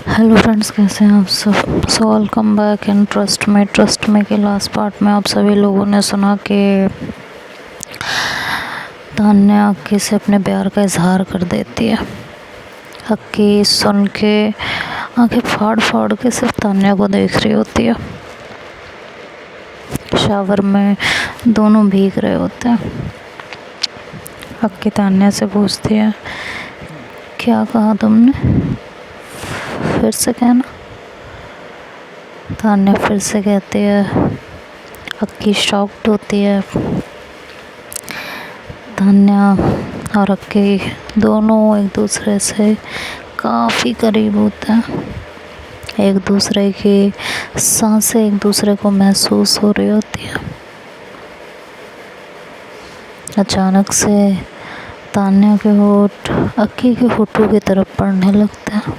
Hello friends, कैसे हैं आप सब। So welcome back in trust में के लास्ट पार्ट में आप सभी लोगों ने सुना कि तान्या अक्की से अपने प्यार का इजहार कर देती है। अक्की सुन के आंखें फाड़ फाड़ के सिर्फ तान्या को देख रही होती है। शावर में दोनों भीग रहे होते हैं। अक्की तान्या से पूछती है, क्या कहा तुमने, फिर से कहना। तान्या फिर से कहती है। अक्की शॉक्ड होती है। तान्या और अक्की दोनों एक दूसरे से काफ़ी करीब होते हैं। एक दूसरे की सांसें एक दूसरे को महसूस हो रही होती है। अचानक से तान्या के होठ अक्की के होठों की तरफ पड़ने लगते हैं।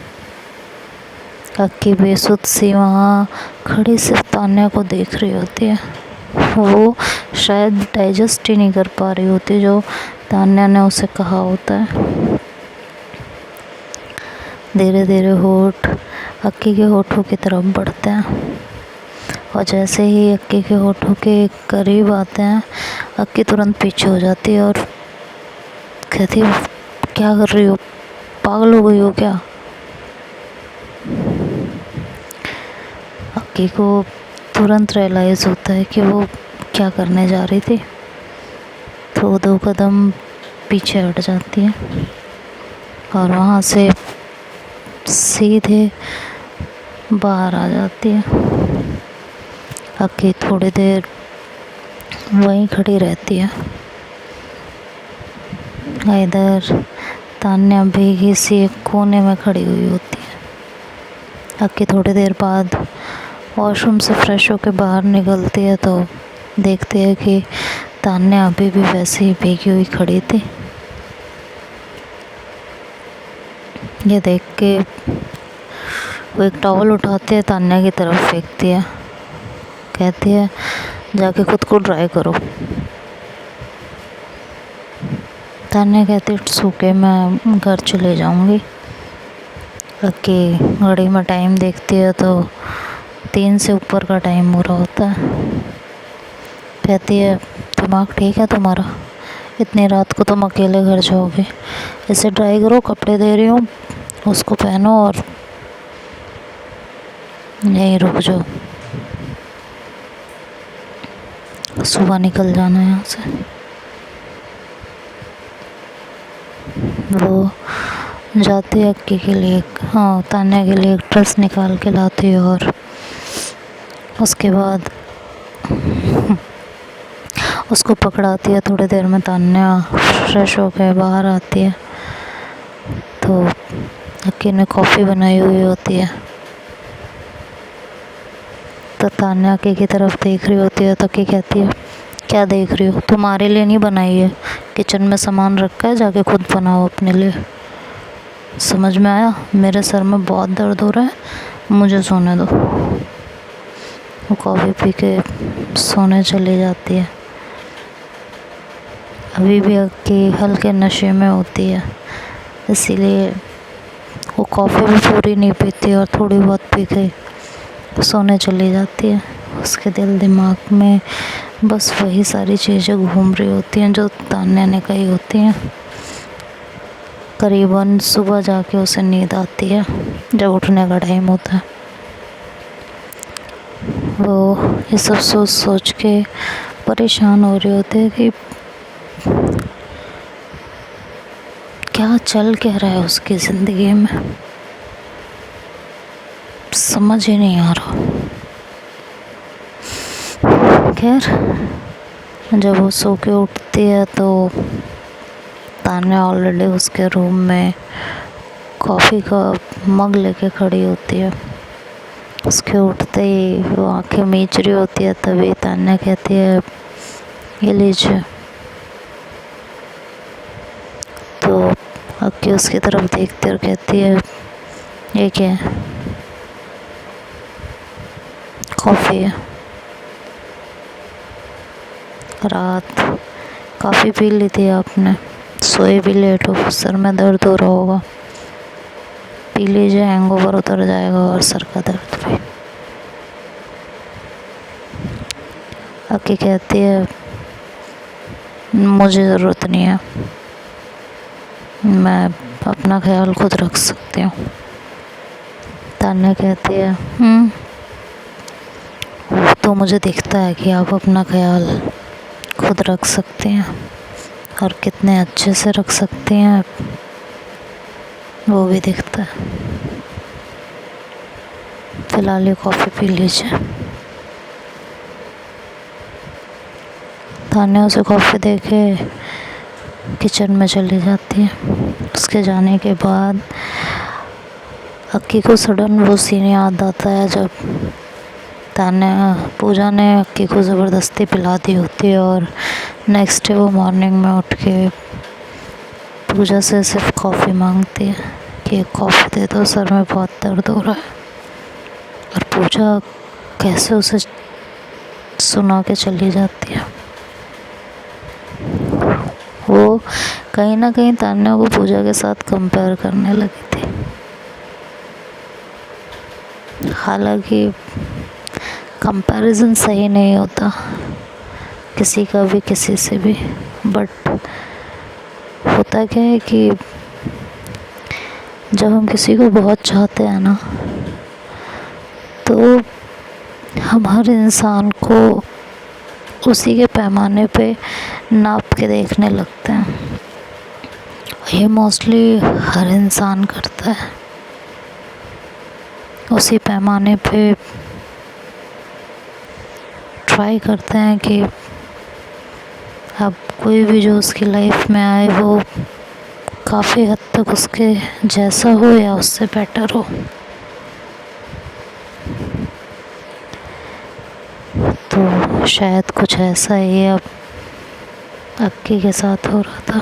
अक्की बेसुध सी वहाँ खड़ी सिर्फ तान्या को देख रही होती है। वो शायद डाइजेस्ट ही नहीं कर पा रही होती जो तान्या ने उसे कहा होता है। धीरे धीरे होठ अक्की के होठों की तरफ बढ़ते हैं और जैसे ही अक्की के होठों के करीब आते हैं, अक्की तुरंत पीछे हो जाती है और कहती है, क्या कर रही हो, पागल हो गई हो क्या। अक्की को तुरंत रियलाइज़ होता है कि वो क्या करने जा रही थी, तो वो 2 कदम पीछे हट जाती है और वहाँ से सीधे बाहर आ जाती है। अक्की थोड़ी देर वहीं खड़ी रहती है। इधर तान्या भीगी सी एक कोने में खड़ी हुई होती है। अक्की थोड़ी देर बाद वॉशरूम से फ्रेश होकर बाहर निकलती है तो देखती है कि तान्या अभी भी वैसे ही भीगी हुई खड़ी थी। ये देख के वो एक टॉवल उठाती है, तान्या की तरफ फेंकती है। कहती है, जाके खुद को ड्राई करो। तान्या कहती है, इट्स ओके, मैं घर चले जाऊंगी। अक्की घड़ी में टाइम देखती है तो 3 से ऊपर का टाइम हो रहा होता है। कहती है, दिमाग ठीक है तुम्हारा, इतनी रात को तुम अकेले घर जाओगे, इसे ड्राई करो, कपड़े दे रही हूँ, उसको पहनो और यहीं रुक जाओ, सुबह निकल जाना यहाँ से। वो जाती है अक्की के लिए, तान्या के लिए एक ड्रेस निकाल के लाती है और उसके बाद उसको पकड़ाती है। थोड़ी देर में तान्या फ्रेश होकर बाहर आती है तो अक्की ने कॉफ़ी बनाई हुई होती है। तो तान्या अक्की की तरफ देख रही होती है तो अक्की कहती है, क्या देख रही हो, तुम्हारे लिए नहीं बनाई है, किचन में सामान रखा है, जाके खुद बनाओ अपने लिए। समझ में आया, मेरे सर में बहुत दर्द हो रहा है, मुझे सोने दो। वो कॉफ़ी पी के सोने चली जाती है। अभी भी अक्की हल्के नशे में होती है, इसीलिए वो कॉफ़ी भी पूरी नहीं पीती और थोड़ी बहुत पी के सोने चली जाती है। उसके दिल दिमाग में बस वही सारी चीज़ें घूम रही होती हैं जो तान्या ने कही होती हैं। करीबन सुबह जाके उसे नींद आती है जब उठने का टाइम होता है। वो ये सब सोच सोच के परेशान हो रही होती है कि क्या चल क्या रहा है उसकी ज़िंदगी में, समझ ही नहीं आ रहा। खैर, जब वो सो के उठती है तो तान्या ऑलरेडी उसके रूम में कॉफ़ी का मग लेके खड़ी होती है। उसके उठते ही वो आंखें मीच रही होती है, तभी तान्या कहती है, ये लीजिए। तो अक्की उसकी तरफ देखती है और कहती है, ये क्या है, कॉफ़ी है। रात काफ़ी पी ली थी आपने, सोए भी लेट हो, सर में दर्द हो रहा होगा। पी लीजिए, हैंगओवर उतर जाएगा और सर का दर्द भी। अक्की कहती है मुझे ज़रूरत नहीं है, मैं अपना ख्याल खुद रख सकती हूँ। तान्या कहती है तो मुझे दिखता है कि आप अपना ख्याल खुद रख सकते हैं और कितने अच्छे से रख सकते हैं, वो भी दिखता है। फिलहाल ये कॉफ़ी पी लीजिए। तान्या उसे कॉफ़ी दे के किचन में चली जाती है। उसके जाने के बाद अक्की को सडन वो सीन याद आता है जब पूजा ने अक्की को ज़बरदस्ती पिला दी होती है और नेक्स्ट डे वो मॉर्निंग में उठ के पूजा से सिर्फ कॉफ़ी मांगती है कि एक कॉफ़ी दे दो, सर में बहुत दर्द हो रहा है। और पूजा कैसे उसे सुना के चली जाती है। वो कहीं ना कहीं तान्या को पूजा के साथ कंपेयर करने लगी थी। हालांकि कंपैरिजन सही नहीं होता किसी का भी किसी से भी, बट होता क्या है कि जब हम किसी को बहुत चाहते हैं ना, तो हम हर इंसान को उसी के पैमाने पे नाप के देखने लगते हैं। ये मोस्टली हर इंसान करता है, उसी पैमाने पे ट्राई करते हैं कि अब कोई भी जो उसकी लाइफ में आए वो काफ़ी हद तक उसके जैसा हो या उससे बेटर हो। तो शायद कुछ ऐसा ही अब अक्की के साथ हो रहा था।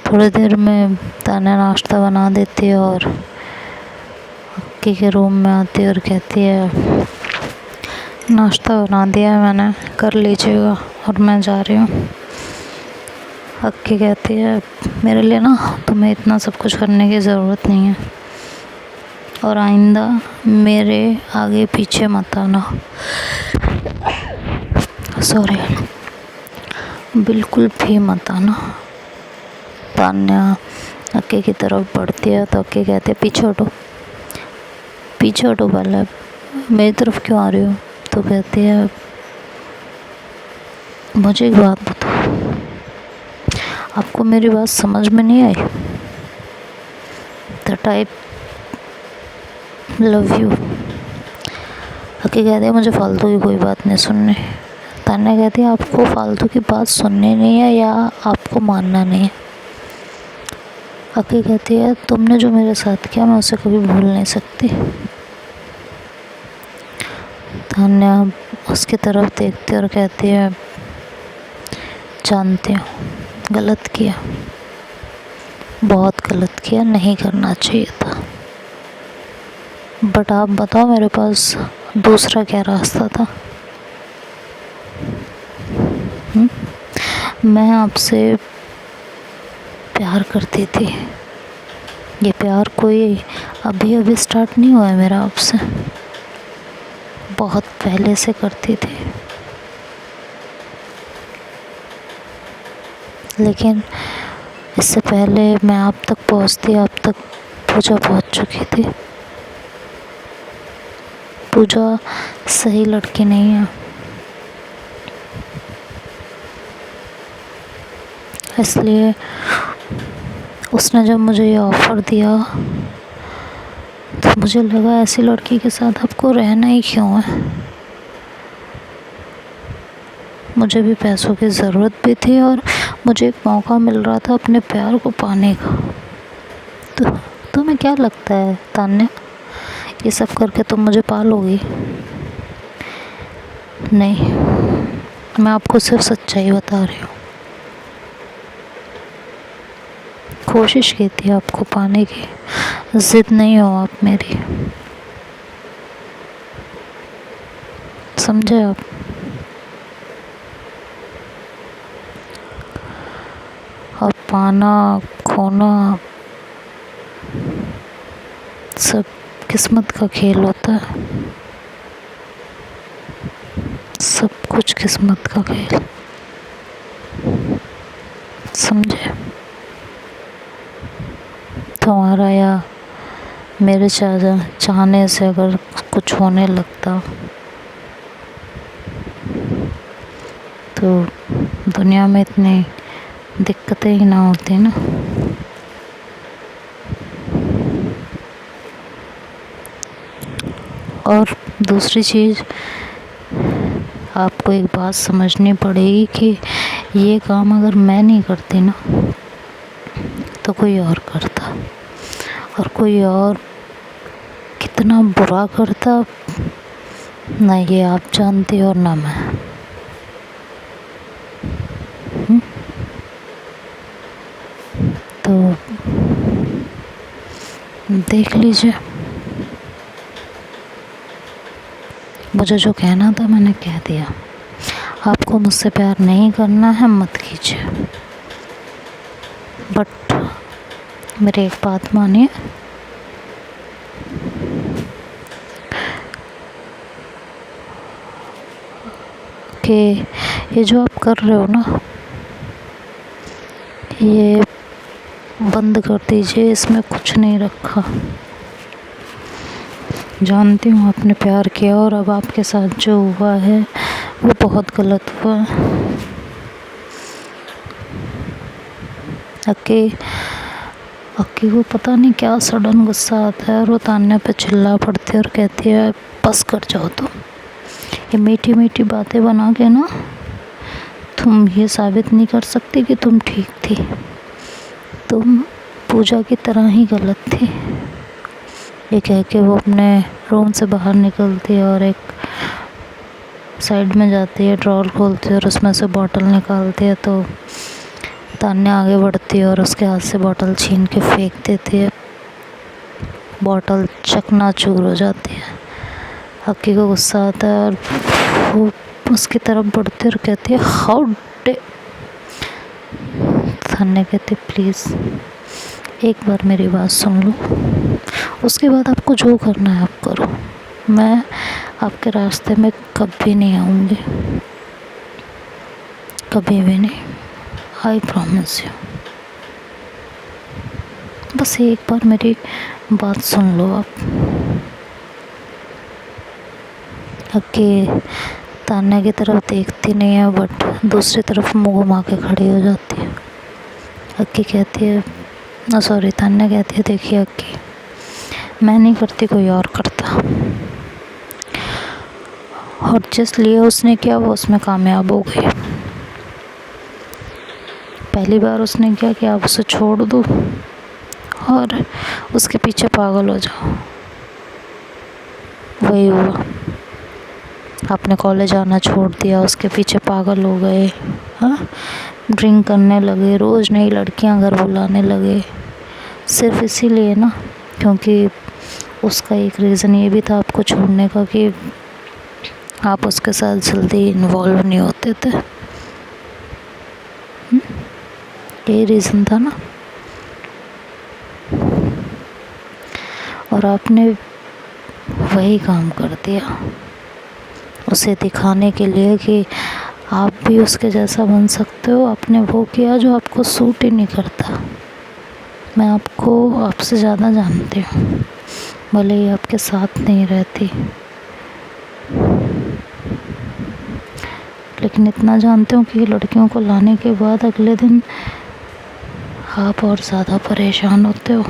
थोड़ी देर में तान्या नाश्ता बना देती है और अक्की के रूम में आती है और कहती है नाश्ता बना दिया है मैंने, कर लीजिएगा और मैं जा रही हूँ। अक्की कहती है मेरे लिए ना तुम्हें इतना सब कुछ करने की ज़रूरत नहीं है और आइंदा मेरे आगे पीछे मत आना। सॉरी, बिल्कुल भी मत आना। तान्या अक्की की तरफ बढ़ती है तो अक्की कहते हैं पीछे हटो, पीछे हटो, पहले मेरी तरफ क्यों आ रही हो। तो कहती है मुझे एक बात बताओ, आपको मेरी बात समझ में नहीं आई? That I love you. Akki कहती है मुझे फालतू की कोई बात नहीं सुननी। तान्या कहती है आपको फालतू की बात सुननी नहीं है या आपको मानना नहीं है? अक्की कहती है तुमने जो मेरे साथ किया मैं उसे कभी भूल नहीं सकती। तान्या उसकी तरफ देखती और कहती है जानती हूँ गलत किया, बहुत गलत किया, नहीं करना चाहिए था, बट आप बताओ मेरे पास दूसरा क्या रास्ता था? मैं आपसे प्यार करती थी। ये प्यार कोई अभी अभी स्टार्ट नहीं हुआ है मेरा आपसे, बहुत पहले से करती थी। लेकिन इससे पहले मैं आप तक पहुंचती, आप तक पूजा पहुंच चुकी थी। पूजा सही लड़की नहीं है, इसलिए उसने जब मुझे ये ऑफ़र दिया तो मुझे लगा ऐसी लड़की के साथ आपको रहना ही क्यों है। मुझे भी पैसों की ज़रूरत भी थी और मुझे एक मौका मिल रहा था अपने प्यार को पाने का। तो तुम्हें क्या लगता है तान्या, ये सब करके तुम मुझे पालोगी? नहीं, मैं आपको सिर्फ सच्चाई बता रही हूँ। कोशिश की थी आपको पाने की, ज़िद नहीं हो आप मेरी, समझे आप? पाना खोना सब किस्मत का खेल होता है, सब कुछ किस्मत का खेल, समझे। तुम्हारा या मेरे चाहने से अगर कुछ होने लगता तो दुनिया में इतनी दिक्कतें ही ना होती ना। और दूसरी चीज़, आपको एक बात समझनी पड़ेगी कि ये काम अगर मैं नहीं करती ना तो कोई और करता, और कोई और कितना बुरा करता ना ये आप जानती और ना मैं। तो देख लीजिए, मुझे जो कहना था मैंने कह दिया। आपको मुझसे प्यार नहीं करना है मत कीजिए, बट मेरी एक बात मानिए, कि ये जो आप कर रहे हो ना ये बंद कर दीजिए, इसमें कुछ नहीं रखा। जानती हूँ आपने प्यार किया और अब आपके साथ जो हुआ है वो बहुत गलत हुआ है। अक्की को पता नहीं क्या सडन गुस्सा आता है और वो तान्या पे चिल्ला पड़ती है और कहती है बस कर जाओ तुम। ये मीठी मीठी बातें बना के ना तुम ये साबित नहीं कर सकती कि तुम ठीक थी, तुम पूजा की तरह ही गलत थी। ये कह के वो अपने रूम से बाहर निकलती है और एक साइड में जाती है, ड्रॉर खोलती है और उसमें से बॉटल निकालती है। तो तान्या आगे बढ़ती है और उसके हाथ से बॉटल छीन के फेंक देती है, बॉटल चकनाचूर हो जाती है। अक्की को गुस्सा आता है और वो उसकी तरफ बढ़ती है और कहती है हाउ डे। तान्या कहती है प्लीज़ एक बार मेरी बात सुन लो, उसके बाद आपको जो करना है आप करो, मैं आपके रास्ते में कभी नहीं आऊँगी, कभी भी नहीं, आई प्रॉमिस यू। बस एक बार मेरी बात सुन लो आप। अक्की तान्या की तरफ देखती नहीं है बट दूसरी तरफ मुँह घुमा के खड़ी हो जाती है। अक्की कहती है सॉरी तान्या कहती है देखिए अक्की, मैं नहीं करती कोई और करता, और जिस लिए उसने किया वो उसमें कामयाब हो गई। पहली बार उसने क्या कि आप उसे छोड़ दो और उसके पीछे पागल हो जाओ, वही हुआ। आपने कॉलेज आना छोड़ दिया, उसके पीछे पागल हो गए, हाँ, ड्रिंक करने लगे, रोज़ नई लड़कियां घर बुलाने लगे, सिर्फ इसीलिए ना क्योंकि उसका एक रीज़न ये भी था आपको छोड़ने का कि आप उसके साथ जल्दी इन्वॉल्व नहीं होते थे। ये रीज़न था ना, और आपने वही काम कर दिया उसे दिखाने के लिए कि आप भी उसके जैसा बन सकते हो। आपने वो किया जो आपको सूट ही नहीं करता। मैं आपको आपसे ज़्यादा जानती हूँ, भले ही आपके साथ नहीं रहती, लेकिन इतना जानती हूँ कि लड़कियों को लाने के बाद अगले दिन आप और ज़्यादा परेशान होते हो।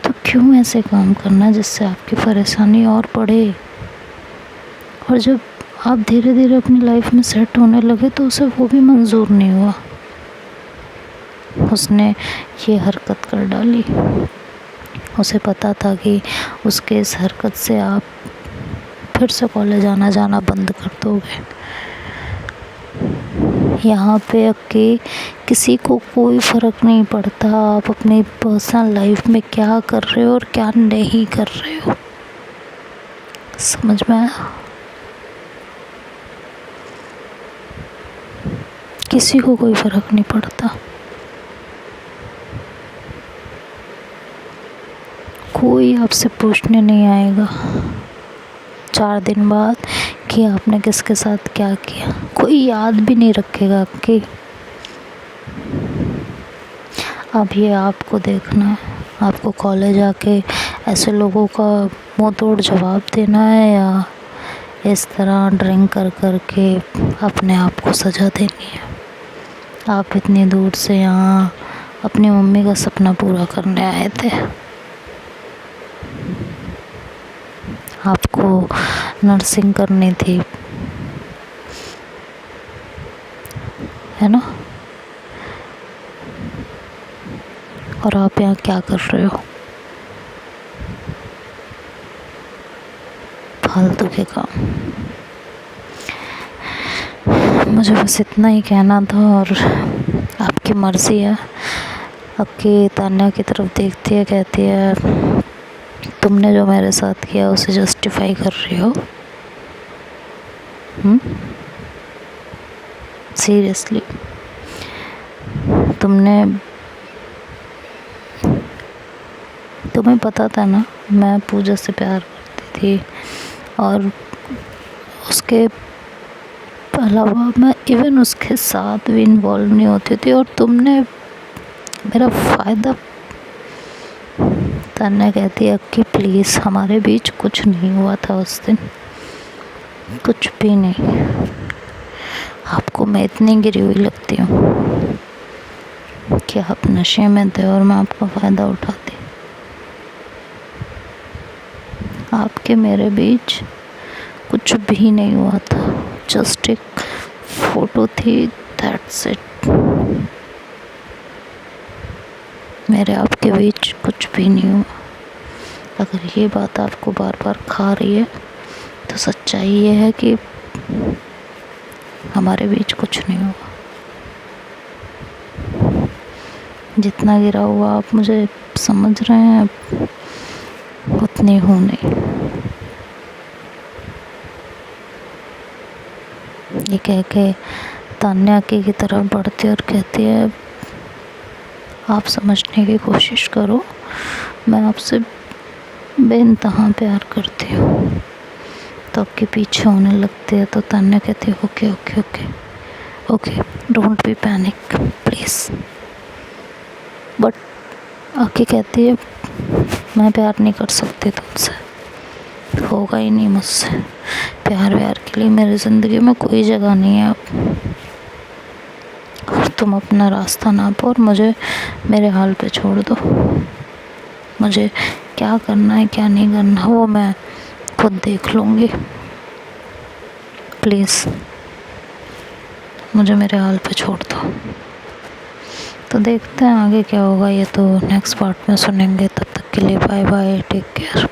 तो क्यों ऐसे काम करना जिससे आपकी परेशानी और बढ़े। और जब आप धीरे धीरे अपनी लाइफ में सेट होने लगे तो उसे वो भी मंजूर नहीं हुआ, उसने ये हरकत कर डाली। उसे पता था कि उसके इस हरकत से आप फिर से कॉलेज आना जाना बंद कर दोगे। यहाँ पे अक्की किसी को कोई फ़र्क नहीं पड़ता आप अपनी पर्सनल लाइफ में क्या कर रहे हो और क्या नहीं कर रहे हो, समझ में आया। किसी को कोई फ़र्क नहीं पड़ता। कोई आपसे पूछने नहीं आएगा 4 दिन बाद कि आपने किसके साथ क्या किया। कोई याद भी नहीं रखेगा आपकी। अब ये आपको देखना है, आपको कॉलेज आके ऐसे लोगों का मुंह तोड़ जवाब देना है या इस तरह ड्रिंक कर कर के अपने आप को सज़ा देनी है। आप इतनी दूर से यहाँ अपनी मम्मी का सपना पूरा करने आए थे। आपको नर्सिंग करनी थी, है ना? और आप यहाँ क्या कर रहे हो? फालतू के काम। मुझे बस इतना ही कहना था और आपकी मर्ज़ी है। आपकी तान्या की तरफ देखती है, कहती है तुमने जो मेरे साथ किया उसे जस्टिफाई कर रही हो। सीरियसली तुम्हें पता था ना मैं पूजा से प्यार करती थी और उसके अलावा मैं इवन उसके साथ भी इन्वॉल्व नहीं होती थी और तुमने मेरा फ़ायदा। तान्या कहती है कि प्लीज़ हमारे बीच कुछ नहीं हुआ था उस दिन, कुछ भी नहीं। आपको मैं इतनी गिरी हुई लगती हूँ कि आप नशे में थे और मैं आपका फ़ायदा उठाती। आपके मेरे बीच कुछ भी नहीं हुआ था, जस्ट एक फ़ोटो थी, दैट्स इट। मेरे आपके बीच कुछ भी नहीं हुआ। अगर ये बात आपको बार बार खा रही है तो सच्चाई ये है कि हमारे बीच कुछ नहीं हुआ। जितना गिरा हुआ आप मुझे समझ रहे हैं, उतनी हूँ नहीं। ये कह के तान्या की तरफ बढ़ती और कहती है आप समझने की कोशिश करो, मैं आपसे बेइंतहा प्यार करती हूँ। तो आपके पीछे होने लगती है तो तान्या कहती है okay okay okay okay, don't be panic please. But आके कहती है मैं प्यार नहीं कर सकती तुमसे, होगा ही नहीं मुझसे। प्यार व्यार के लिए मेरी ज़िंदगी में कोई जगह नहीं है अब। और तुम अपना रास्ता नापो और मुझे मेरे हाल पे छोड़ दो। मुझे क्या करना है क्या नहीं करना वो मैं खुद देख लूँगी। प्लीज़ मुझे मेरे हाल पे छोड़ दो। तो देखते हैं आगे क्या होगा, ये तो नेक्स्ट पार्ट में सुनेंगे। तब तक के लिए बाय बाय, टेक केयर।